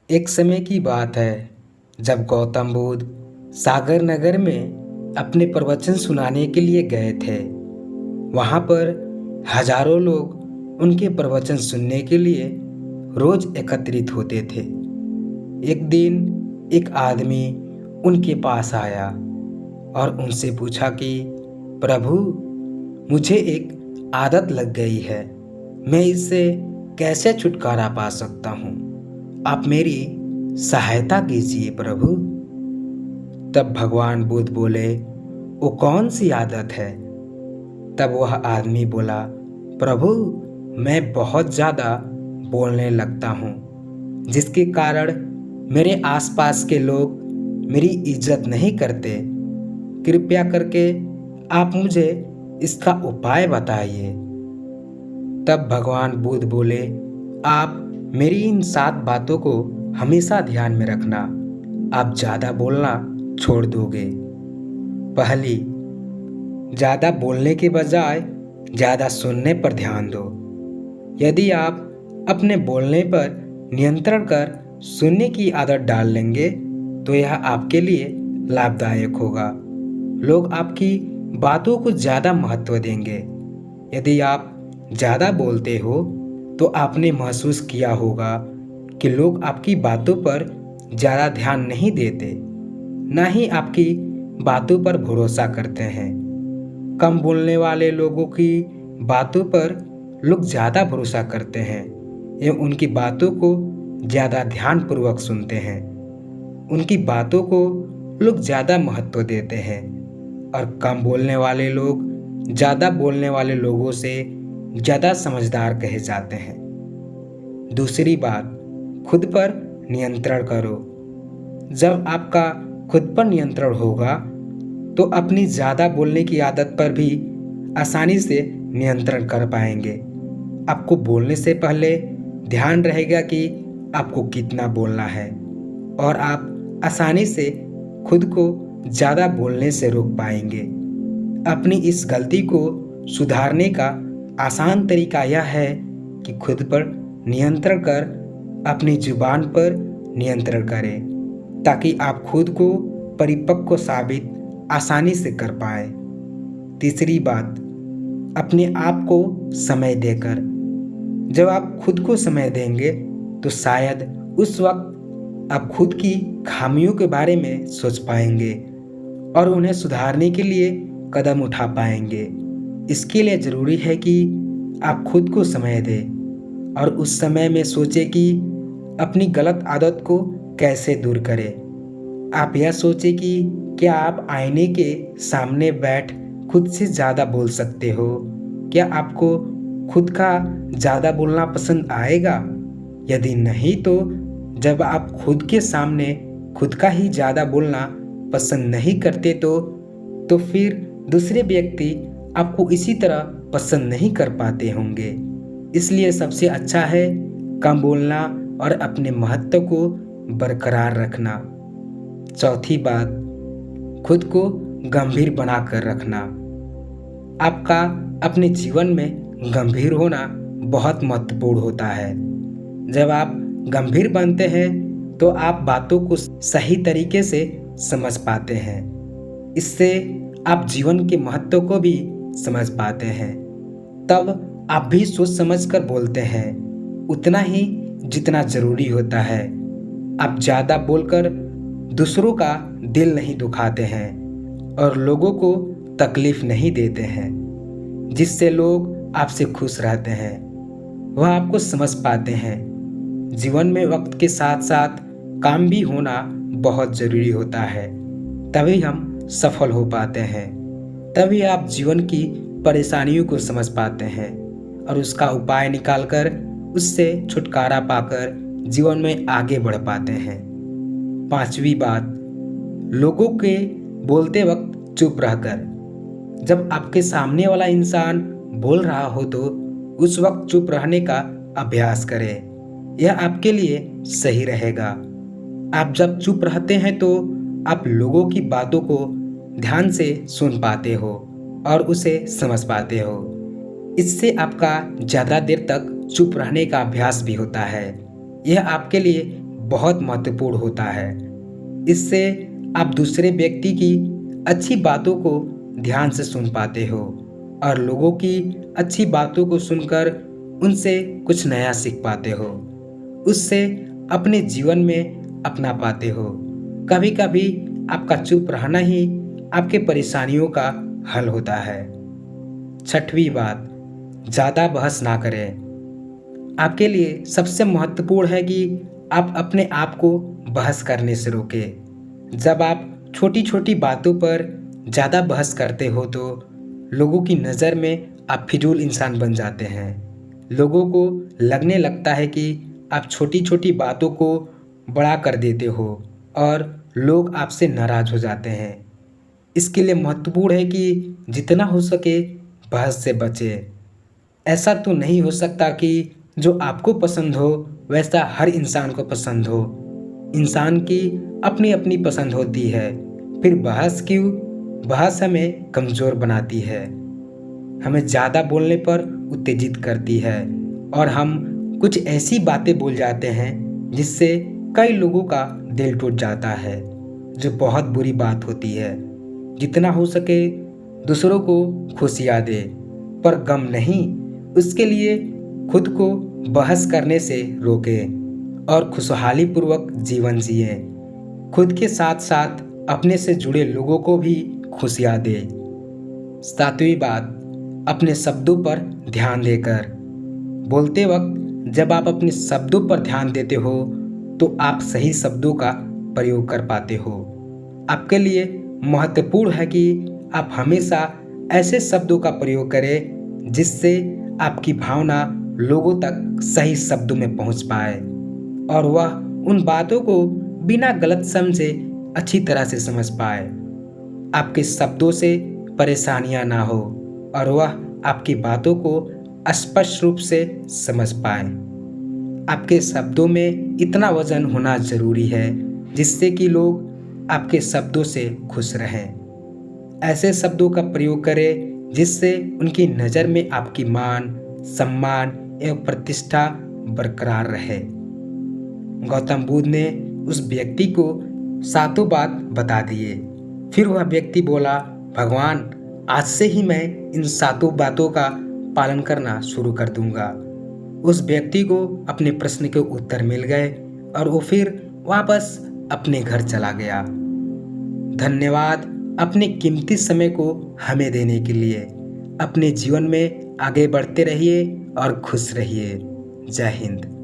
एक समय की बात है जब गौतम बुद्ध सागर नगर में अपने प्रवचन सुनाने के लिए गए थे। वहाँ पर हजारों लोग उनके प्रवचन सुनने के लिए रोज एकत्रित होते थे। एक दिन एक आदमी उनके पास आया और उनसे पूछा कि प्रभु, मुझे एक आदत लग गई है, मैं इससे कैसे छुटकारा पा सकता हूँ? आप मेरी सहायता कीजिए प्रभु। तब भगवान बुद्ध बोले, वो कौन सी आदत है? तब वह आदमी बोला, प्रभु, मैं बहुत ज़्यादा बोलने लगता हूँ, जिसके कारण मेरे आसपास के लोग मेरी इज्जत नहीं करते। कृपया करके आप मुझे इसका उपाय बताइए। तब भगवान बुद्ध बोले, आप मेरी इन 7 बातों को हमेशा ध्यान में रखना, आप ज़्यादा बोलना छोड़ दोगे। पहली, ज़्यादा बोलने के बजाय ज़्यादा सुनने पर ध्यान दो। यदि आप अपने बोलने पर नियंत्रण कर सुनने की आदत डाल लेंगे तो यह आपके लिए लाभदायक होगा। लोग आपकी बातों को ज़्यादा महत्व देंगे। यदि आप ज़्यादा बोलते हो तो आपने महसूस किया होगा कि लोग आपकी बातों पर ज़्यादा ध्यान नहीं देते, ना ही आपकी बातों पर भरोसा करते हैं। कम बोलने वाले लोगों की बातों पर लोग ज़्यादा भरोसा करते हैं एवं उनकी बातों को ज़्यादा ध्यानपूर्वक सुनते हैं। उनकी बातों को लोग ज़्यादा महत्व देते हैं और कम बोलने वाले लोग ज़्यादा बोलने वाले लोगों से ज़्यादा समझदार कहे जाते हैं। दूसरी बात, खुद पर नियंत्रण करो। जब आपका खुद पर नियंत्रण होगा तो अपनी ज़्यादा बोलने की आदत पर भी आसानी से नियंत्रण कर पाएंगे। आपको बोलने से पहले ध्यान रहेगा कि आपको कितना बोलना है और आप आसानी से खुद को ज़्यादा बोलने से रोक पाएंगे। अपनी इस गलती को सुधारने का आसान तरीका यह है कि खुद पर नियंत्रण कर अपनी जुबान पर नियंत्रण करें, ताकि आप खुद को परिपक्व साबित आसानी से कर पाए। तीसरी बात, अपने आप को समय देकर। जब आप खुद को समय देंगे तो शायद उस वक्त आप खुद की खामियों के बारे में सोच पाएंगे और उन्हें सुधारने के लिए कदम उठा पाएंगे। इसके लिए ज़रूरी है कि आप खुद को समय दें और उस समय में सोचें कि अपनी गलत आदत को कैसे दूर करें। आप यह सोचें कि क्या आप आईने के सामने बैठ खुद से ज़्यादा बोल सकते हो? क्या आपको खुद का ज़्यादा बोलना पसंद आएगा? यदि नहीं तो जब आप खुद के सामने खुद का ही ज़्यादा बोलना पसंद नहीं करते तो फिर दूसरे व्यक्ति आपको इसी तरह पसंद नहीं कर पाते होंगे। इसलिए सबसे अच्छा है कम बोलना और अपने महत्व को बरकरार रखना। चौथी बात, खुद को गंभीर बनाकर रखना। आपका अपने जीवन में गंभीर होना बहुत महत्वपूर्ण होता है। जब आप गंभीर बनते हैं तो आप बातों को सही तरीके से समझ पाते हैं। इससे आप जीवन के महत्व को भी समझ पाते हैं। तब आप भी सोच समझ कर बोलते हैं, उतना ही जितना ज़रूरी होता है। आप ज़्यादा बोलकर दूसरों का दिल नहीं दुखाते हैं और लोगों को तकलीफ नहीं देते हैं, जिससे लोग आपसे खुश रहते हैं। वह आपको समझ पाते हैं। जीवन में वक्त के साथ साथ काम भी होना बहुत ज़रूरी होता है, तभी हम सफल हो पाते हैं। तभी आप जीवन की परेशानियों को समझ पाते हैं और उसका उपाय निकालकर उससे छुटकारा पाकर जीवन में आगे बढ़ पाते हैं। पांचवी बात, लोगों के बोलते वक्त चुप रहकर। जब आपके सामने वाला इंसान बोल रहा हो तो उस वक्त चुप रहने का अभ्यास करें। यह आपके लिए सही रहेगा। आप जब चुप रहते हैं तो आप लोगों की बातों को ध्यान से सुन पाते हो और उसे समझ पाते हो। इससे आपका ज़्यादा देर तक चुप रहने का अभ्यास भी होता है। यह आपके लिए बहुत महत्वपूर्ण होता है। इससे आप दूसरे व्यक्ति की अच्छी बातों को ध्यान से सुन पाते हो और लोगों की अच्छी बातों को सुनकर उनसे कुछ नया सीख पाते हो, उससे अपने जीवन में अपना पाते हो। कभी कभी आपका चुप रहना ही आपके परेशानियों का हल होता है। छठवीं बात, ज़्यादा बहस ना करें। आपके लिए सबसे महत्वपूर्ण है कि आप अपने आप को बहस करने से रोकें। जब आप छोटी छोटी बातों पर ज़्यादा बहस करते हो तो लोगों की नज़र में आप फिजूल इंसान बन जाते हैं। लोगों को लगने लगता है कि आप छोटी छोटी बातों को बड़ा कर देते हो और लोग आपसे नाराज़ हो जाते हैं। इसके लिए महत्वपूर्ण है कि जितना हो सके बहस से बचें। ऐसा तो नहीं हो सकता कि जो आपको पसंद हो वैसा हर इंसान को पसंद हो। इंसान की अपनी अपनी पसंद होती है। फिर बहस क्यों? बहस हमें कमज़ोर बनाती है, हमें ज़्यादा बोलने पर उत्तेजित करती है और हम कुछ ऐसी बातें बोल जाते हैं जिससे कई लोगों का दिल टूट जाता है, जो बहुत बुरी बात होती है। जितना हो सके दूसरों को खुशियाँ दे, पर गम नहीं। उसके लिए खुद को बहस करने से रोकें और खुशहाली पूर्वक जीवन जिए। खुद के साथ साथ अपने से जुड़े लोगों को भी खुशियाँ दे। सातवीं बात, अपने शब्दों पर ध्यान देकर। बोलते वक्त जब आप अपने शब्दों पर ध्यान देते हो तो आप सही शब्दों का प्रयोग कर पाते हो। आपके लिए महत्वपूर्ण है कि आप हमेशा ऐसे शब्दों का प्रयोग करें जिससे आपकी भावना लोगों तक सही शब्दों में पहुंच पाए और वह उन बातों को बिना गलत समझे अच्छी तरह से समझ पाए। आपके शब्दों से परेशानियां ना हो और वह आपकी बातों को स्पष्ट रूप से समझ पाए। आपके शब्दों में इतना वजन होना जरूरी है जिससे कि लोग आपके शब्दों से खुश रहें। ऐसे शब्दों का प्रयोग करें जिससे उनकी नज़र में आपकी मान, सम्मान एवं प्रतिष्ठा बरकरार रहे। गौतम बुद्ध ने उस व्यक्ति को सातों बात बता दिए। फिर वह व्यक्ति बोला, भगवान, आज से ही मैं इन सातों बातों का पालन करना शुरू कर दूंगा। उस व्यक्ति को अपने प्रश्न के उत्तर मिल गए और वो फिर वापस अपने घर चला गया। धन्यवाद अपने कीमती समय को हमें देने के लिए। अपने जीवन में आगे बढ़ते रहिए और खुश रहिए। जय हिंद।